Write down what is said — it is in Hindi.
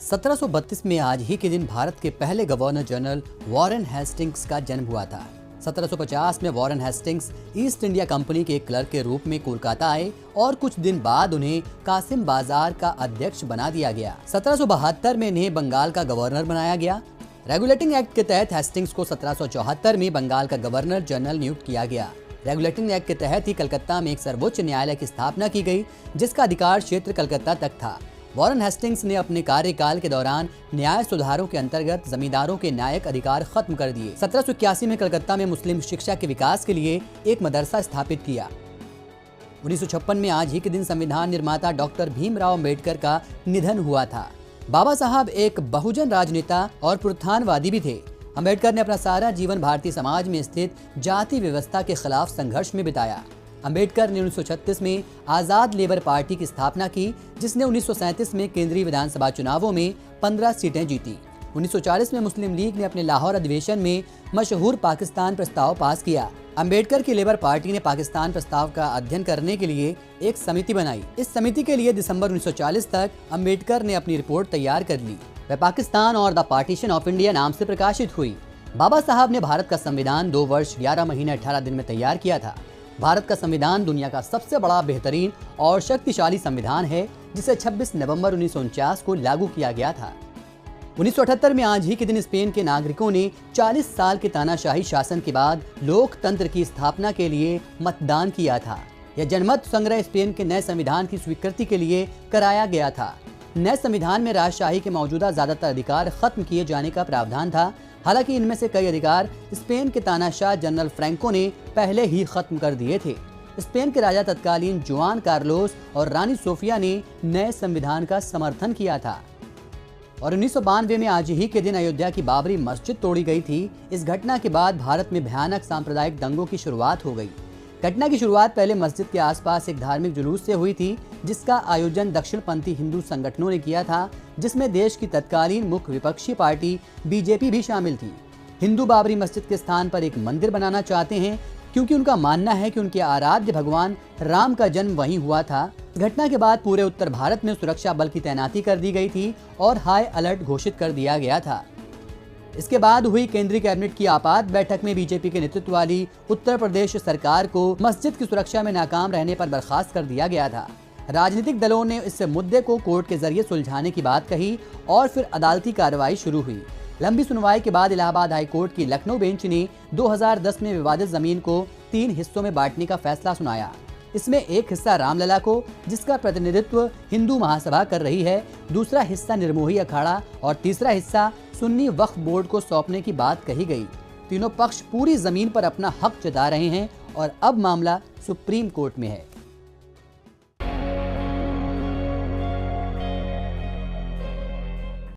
1732 में आज ही के दिन भारत के पहले गवर्नर जनरल वॉरेन हेस्टिंग्स का जन्म हुआ था। 1750 में Warren Hastings east India company के क्लर्क के रूप में कोलकाता आए और कुछ दिन बाद उन्हें कासिम बाजार का अध्यक्ष बना दिया गया। 1772 में इन्हें बंगाल का गवर्नर बनाया गया। रेगुलेटिंग एक्ट के तहत हेस्टिंग्स को 1774 में बंगाल का गवर्नर जनरल नियुक्त किया गया। रेगुलेटिंग एक्ट के तहत ही कलकत्ता में एक सर्वोच्च न्यायालय की स्थापना की गई, जिसका अधिकार क्षेत्र कलकत्ता तक था। वॉरेन हेस्टिंग्स ने अपने कार्यकाल के दौरान न्याय सुधारों के अंतर्गत जमींदारों के न्यायिक अधिकार खत्म कर दिए। 1781 में कलकत्ता में मुस्लिम शिक्षा के विकास के लिए एक मदरसा स्थापित किया। 1956 में आज ही के दिन संविधान निर्माता डॉक्टर भीमराव अम्बेडकर का निधन हुआ था। बाबा साहब एक बहुजन राजनेता और पुनरुत्थानवादी भी थे। अम्बेडकर ने अपना सारा जीवन भारतीय समाज में स्थित जाति व्यवस्था के खिलाफ संघर्ष में बिताया। अम्बेडकर ने 1936 में आज़ाद लेबर पार्टी की स्थापना की, जिसने 1937 में केंद्रीय विधानसभा चुनावों में 15 सीटें जीती। 1940 में मुस्लिम लीग ने अपने लाहौर अधिवेशन में मशहूर पाकिस्तान प्रस्ताव पास किया। अम्बेडकर की लेबर पार्टी ने पाकिस्तान प्रस्ताव का अध्ययन करने के लिए एक समिति बनाई। इस समिति के लिए दिसंबर 1940 तक अम्बेडकर ने अपनी रिपोर्ट तैयार कर ली। वह पाकिस्तान और द पार्टीशन ऑफ इंडिया नाम से प्रकाशित हुई। बाबा साहब ने भारत का संविधान 2 वर्ष 11 महीने 18 दिन में तैयार किया था। भारत का संविधान दुनिया का सबसे बड़ा, बेहतरीन और शक्तिशाली संविधान है, जिसे 26 नवंबर 1949 को लागू किया गया था। 1978 में आज ही के दिन स्पेन के नागरिकों ने 40 साल के तानाशाही शासन के बाद लोकतंत्र की स्थापना के लिए मतदान किया था। यह जनमत संग्रह स्पेन के नए संविधान की स्वीकृति के लिए कराया गया था। नए संविधान में राजशाही के मौजूदा ज्यादातर अधिकार खत्म किए जाने का प्रावधान था। हालांकि इनमें से कई अधिकार स्पेन के तानाशाह जनरल फ्रैंको ने पहले ही खत्म कर दिए थे। स्पेन के राजा तत्कालीन जुआन कार्लोस और रानी सोफिया ने नए संविधान का समर्थन किया था। और 1992 में आज ही के दिन अयोध्या की बाबरी मस्जिद तोड़ी गई थी। इस घटना के बाद भारत में भयानक सांप्रदायिक दंगों की शुरुआत हो गई। घटना की शुरुआत पहले मस्जिद के आसपास एक धार्मिक जुलूस से हुई थी, जिसका आयोजन दक्षिणपंथी हिंदू संगठनों ने किया था, जिसमें देश की तत्कालीन मुख्य विपक्षी पार्टी बीजेपी भी शामिल थी। हिंदू बाबरी मस्जिद के स्थान पर एक मंदिर बनाना चाहते हैं, क्योंकि उनका मानना है कि उनके आराध्य भगवान राम का जन्म वहीं हुआ था। घटना के बाद पूरे उत्तर भारत में सुरक्षा बल की तैनाती कर दी गई थी और हाई अलर्ट घोषित कर दिया गया था। इसके बाद हुई केंद्रीय कैबिनेट की आपात बैठक में बीजेपी के नेतृत्व वाली उत्तर प्रदेश सरकार को मस्जिद की सुरक्षा में नाकाम रहने पर बर्खास्त कर दिया गया था। राजनीतिक दलों ने इस मुद्दे को कोर्ट के जरिए सुलझाने की बात कही और फिर अदालती कार्रवाई शुरू हुई। लंबी सुनवाई के बाद इलाहाबाद हाई कोर्ट की लखनऊ बेंच ने 2010 में विवादित जमीन को 3 हिस्सों में बांटने का फैसला सुनाया। इसमें एक हिस्सा रामलला को, जिसका प्रतिनिधित्व हिंदू महासभा कर रही है, दूसरा हिस्सा निर्मोही अखाड़ा और तीसरा हिस्सा सुन्नी वक्फ बोर्ड को सौंपने की बात कही गई। तीनों पक्ष पूरी जमीन पर अपना हक जता रहे हैं और अब मामला सुप्रीम कोर्ट में है।